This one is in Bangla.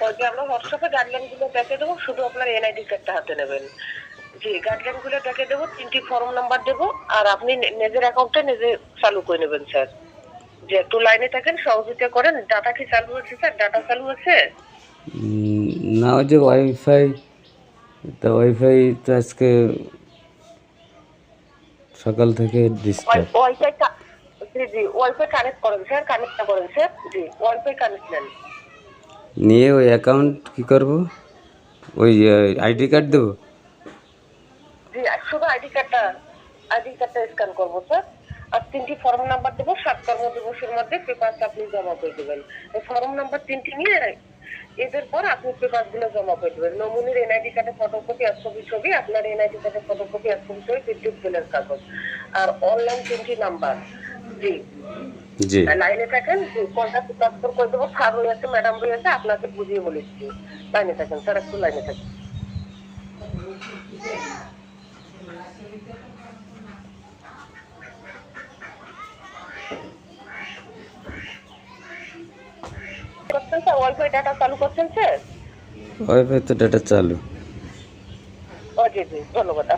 ওই যে আমরা হোয়াটসঅ্যাপে গাইডলাইনগুলো দেখে দেবো, শুধু আপনার এনআইডি কার্ডটা হাতে নেবেন। জি, গাইডলাইনগুলো দেখে দেবো, 3টি ফর্ম নাম্বার দেবো, আর আপনি নিজের অ্যাকাউন্টে নিজে চালু করে নেবেন স্যার। যে একটু লাইনে থাকেন, সহযোগিতা করেন। ডাটা কি চালু আছে স্যার? ডাটা চালু আছে? না, ওই যে ওয়াইফাই, তো ওয়াইফাই তো আজকে সকাল থেকে ডিস্টার্ব। ওয়াইফাই জি জি, ওয়াইফাই কানেক্ট করেন স্যার, কানেক্ট করেন স্যার। জি, ওয়াইফাই কানেক্ট নেন। নিয়ে ওই অ্যাকাউন্ট কি করব? ওই আইডি কার্ড দেবো? জি, শুধু আইডি কার্ডটা স্ক্যান করবো স্যার। আর 3টি ফর্ম নাম্বার দেবো, 7 কর্মদিবসের মধ্যে পেপারস আপনি জমা করে দেবেন। এই ফর্ম নাম্বার 3টি নিয়ে এদের পর আপনি পেপারগুলো জমা করে দেবেন। নমুনির এনআইডি কার্ডের ফটোকপি আর ছবি, আপনার এনআইডি কার্ডের ফটোকপি আর ছবি, বিদ্যুৎ বিলের কাগজ, আর অনলাইন 3টি নাম্বার। জি, জি। লাইনে থাকেন। কন্ট্যাক্ট ট্রান্সফার করে দেবো। স্যার রয়েছে, ম্যাডাম রয়েছে, আপনাকে বুঝিয়ে বলেছি। লাইনে থাকেন স্যার, একটু লাইনে থাকেন। করছেন স্যার? ওয়াইফাই ডাটা চালু করছেন স্যার? ওয়াইফাই তো ডাটা চালু। জি জি, ধন্যবাদ।